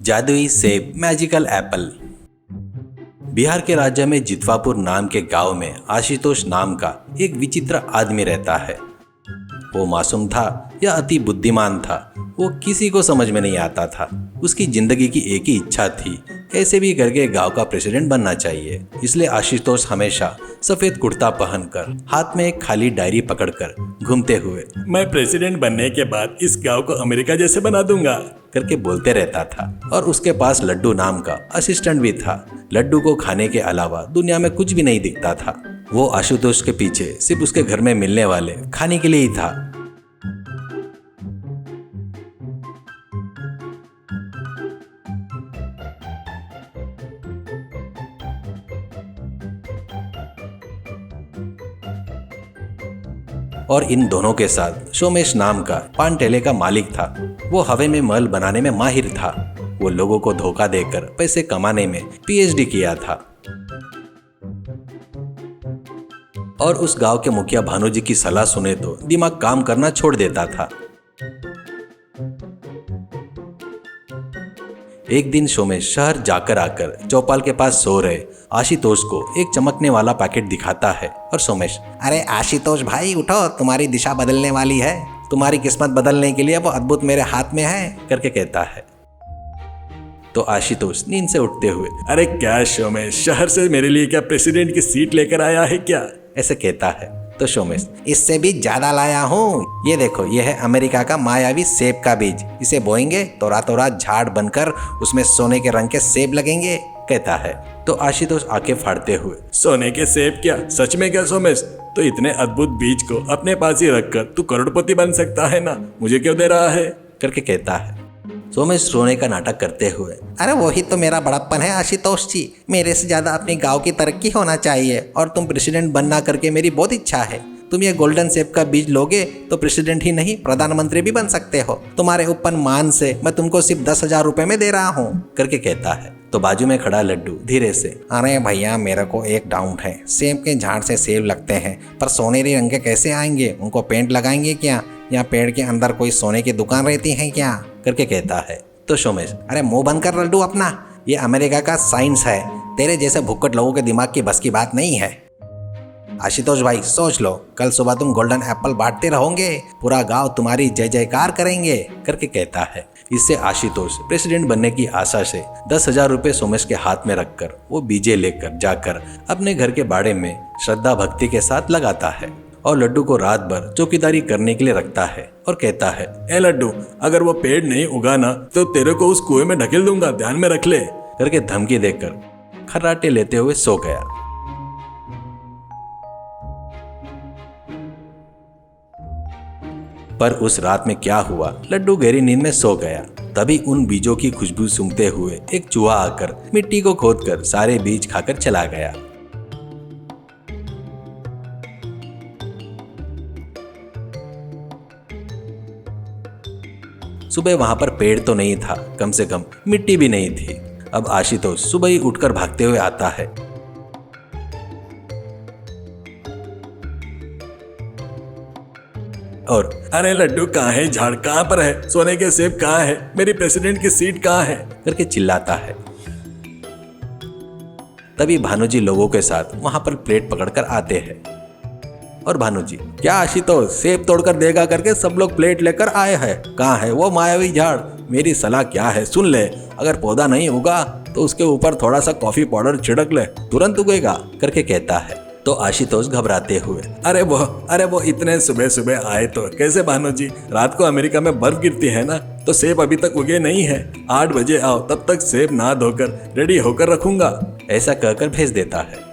जादुई सेब, magical Apple. Bihar के राज्य में जितवापुर नाम के गांव में आशुतोष नाम का एक विचित्र आदमी रहता है। वो मासूम था या अति बुद्धिमान था, वो किसी को समझ में नहीं आता था। उसकी जिंदगी की एक ही इच्छा थी, कैसे भी करके गांव का प्रेसिडेंट बनना चाहिए। इसलिए आशुतोष हमेशा सफेद कुर्ता पहनकर, हाथ में एक खाली डायरी पकड़कर घूमते हुए मैं प्रेसिडेंट बनने के बाद इस गांव को अमेरिका जैसे बना दूंगा करके बोलते रहता था। और उसके पास लड्डू नाम का असिस्टेंट भी था। लड्डू को खाने के अलावा दुनिया में कुछ भी नहीं दिखता था। वो आशुतोष के पीछे सिर्फ उसके घर में मिलने वाले खाने के लिए ही था। और इन दोनों के साथ सोमेश नाम का पान ठेले का मालिक था। वो हवे में महल बनाने में माहिर था। वो लोगों को धोखा देकर पैसे कमाने में पीएचडी किया था। और उस गांव के मुखिया भानुजी की सलाह सुने तो दिमाग काम करना छोड़ देता था। एक दिन सोमेश शहर जाकर आकर चौपाल के पास सो रहे आशुतोष को एक चमकने वाला पैकेट दिखाता है। और सोमेश, अरे आशुतोष भाई उठो, तुम्हारी दिशा बदलने वाली है। तुम्हारी किस्मत बदलने के लिए वो अद्भुत मेरे हाथ में है करके कहता है। तो आशुतोष नींद से उठते हुए, अरे क्या सोमेश, शहर से मेरे लिए क्या प्रेसिडेंट की सीट लेकर आया है क्या, ऐसे कहता है। तो सोमेश, इससे भी ज्यादा लाया हूँ। ये देखो, ये है अमेरिका का मायावी सेब का बीज। इसे बोएंगे तो रातों रात झाड़ बनकर उसमें सोने के रंग के सेब लगेंगे, कहता है। तो आशुतोष आंखें फाड़ते हुए, सोने के सेब क्या, सच में क्या सोमेश? तो इतने अद्भुत बीज को अपने पास ही रखकर तू करोड़पति बन सकता है ना, मुझे क्यों दे रहा है करके कहता है। सोमेश सोने का नाटक करते हुए, अरे वही तो मेरा बड़प्पन है आशुतोष जी। मेरे से ज्यादा अपने गांव की तरक्की होना चाहिए और तुम प्रेसिडेंट बनना करके मेरी बहुत इच्छा है। तुम ये गोल्डन सेब का बीज लोगे तो प्रेसिडेंट ही नहीं, प्रधानमंत्री भी बन सकते हो। तुम्हारे ऊपर मान से मैं तुमको सिर्फ 10,000 रुपए में दे रहा हूँ करके कहता है। तो बाजू में खड़ा लड्डू धीरे से, अरे भैया मेरे को एक डाउट है। सेब के झाड़ से सेब लगते हैं पर सोनेरी रंग के कैसे आएंगे? उनको पेंट लगाएंगे क्या, या पेड़ के अंदर कोई सोने की दुकान रहती है क्या करके कहता है। तो सोमेश, अरे मुंह बंद कर लड्डू अपना, ये अमेरिका का साइंस है। तेरे जैसे भुक्कड़ लोगों के दिमाग की बस की बात नहीं है। आशुतोष भाई सोच लो, कल सुबह तुम गोल्डन एप्पल बांटते रहोगे, पूरा गांव तुम्हारी जय जयकार करेंगे करके कहता है। इससे आशुतोष प्रेसिडेंट बनने की आशा से 10,000 रुपए सोमेश के हाथ में रखकर वो बीजे लेकर जाकर अपने घर के बाड़े में श्रद्धा भक्ति के साथ लगाता है और लड्डू को रात भर चौकीदारी करने के लिए रखता है और कहता है, ए लड्डू, अगर वो पेड़ नहीं उगाना तो तेरे को उस कुएं में ढकेल दूंगा, ध्यान में रख ले करके धमकी देकर खर्राटे लेते हुए सो गया। पर उस रात में क्या हुआ, लड्डू गहरी नींद में सो गया। तभी उन बीजों की खुशबू सूंघते हुए एक चूहा आकर मिट्टी को खोदकर सारे बीज खाकर चला गया। सुबह वहां पर पेड़ तो नहीं था, कम से कम मिट्टी भी नहीं थी। अब आशुतोष सुबह ही उठकर भागते हुए आता है। और अरे लड्डू कहाँ है, झाड़ कहाँ पर है, सोने के सेब कहाँ है, मेरी प्रेसिडेंट की सीट कहाँ है करके चिल्लाता है। तभी भानुजी लोगों के साथ वहां पर प्लेट पकड़कर आते हैं। और भानुजी, क्या आशुतोष सेब तोड़कर देगा करके सब लोग प्लेट लेकर आए हैं, कहाँ है वो मायावी झाड़? मेरी सलाह क्या है सुन ले, अगर पौधा नहीं उगा तो उसके ऊपर थोड़ा सा कॉफी पाउडर छिड़क ले, तुरंत उगेगा करके कहता है। तो आशुतोष घबराते हुए, अरे वो इतने सुबह सुबह आए तो कैसे भानुजी? रात को अमेरिका में बर्फ गिरती है ना, तो सेब अभी तक उगे नहीं है। 8 बजे आओ, तब तक सेब नहा धोकर रेडी होकर रखूंगा, ऐसा कहकर भेज देता है।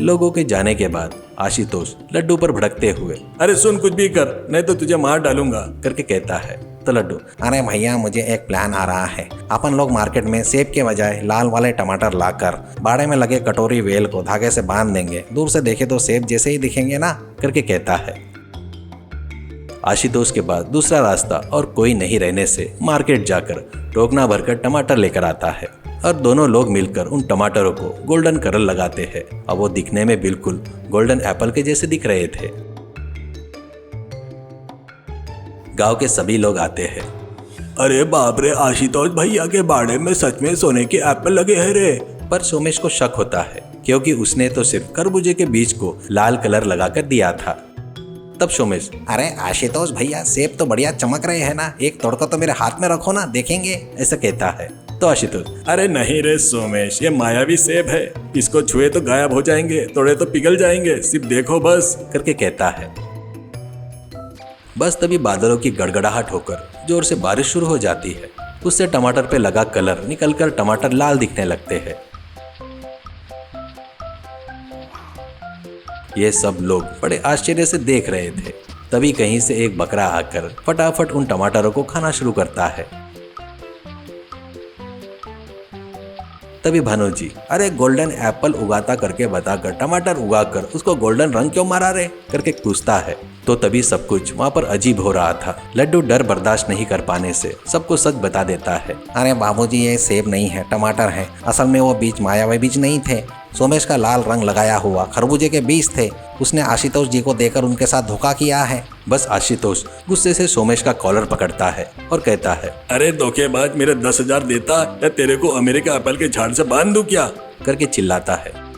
लोगों के जाने के बाद आशुतोष लड्डू पर भड़कते हुए, अरे सुन, कुछ भी कर, नहीं तो तुझे मार डालूंगा करके कहता है। तो लड्डू, अरे भैया मुझे एक प्लान आ रहा है। अपन लोग मार्केट में सेब के बजाय लाल वाले टमाटर लाकर बाड़े में लगे कटोरी वेल को धागे से बांध देंगे, दूर से देखे तो सेब जैसे ही दिखेंगे ना करके कहता है। आशुतोष के बाद दूसरा रास्ता और कोई नहीं रहने से मार्केट जाकर टोकना भरकर टमाटर लेकर आता है और दोनों लोग मिलकर उन टमाटरों को गोल्डन कलर लगाते हैं। अब वो दिखने में बिल्कुल गोल्डन एप्पल के जैसे दिख रहे थे। गांव के सभी लोग आते हैं। अरे बाप रे, आशुतोष भैया के बाड़े में सच में सोने के एप्पल लगे हैं रे। पर सोमेश को शक होता है क्योंकि उसने तो सिर्फ खरबूजे के बीज को लाल कलर लगाकर दिया था। तब सोमेश, अरे आशुतोष भैया, सेब तो बढ़िया चमक रहे हैं ना, एक तोड़कर तो मेरे हाथ में रखो ना, देखेंगे। ऐसा कहता है। तो आशुतोष, अरे नहीं रे सोमेश, ये मायावी सेब है, इसको छुए तो गायब हो जाएंगे, तोड़े तो पिघल जाएंगे, सिर्फ देखो बस करके कहता है। बस तभी बादलों की गड़गड़ाहट होकर जोर से बारिश शुरू हो जाती है। उससे टमाटर पे लगा कलर निकलकर टमाटर लाल दिखने लगते हैं। ये सब लोग बड़े आश्चर्य से देख रहे थे। तभी कहीं से एक बकरा आकर फटाफट उन टमाटरों को खाना शुरू करता है। तभी भानुजी, अरे गोल्डन एप्पल उगाता करके बताकर टमाटर उगाकर उसको गोल्डन रंग क्यों मारा रे करके पूछता है। तो तभी सब कुछ वहाँ पर अजीब हो रहा था। लड्डू डर बर्दाश्त नहीं कर पाने से सबको सच बता देता है। अरे बाबूजी, ये सेब नहीं है, टमाटर है। असल में वो बीज मायावी बीज नहीं थे, सोमेश का लाल रंग लगाया हुआ खरबूजे के बीज थे। उसने आशुतोष जी को देकर उनके साथ धोखा किया है। बस आशुतोष गुस्से से सोमेश का कॉलर पकड़ता है और कहता है, अरे धोखेबाज, मेरे 10,000 देता या तेरे को अमेरिका एप्पल के झाड़ से बांध दूं क्या करके चिल्लाता है।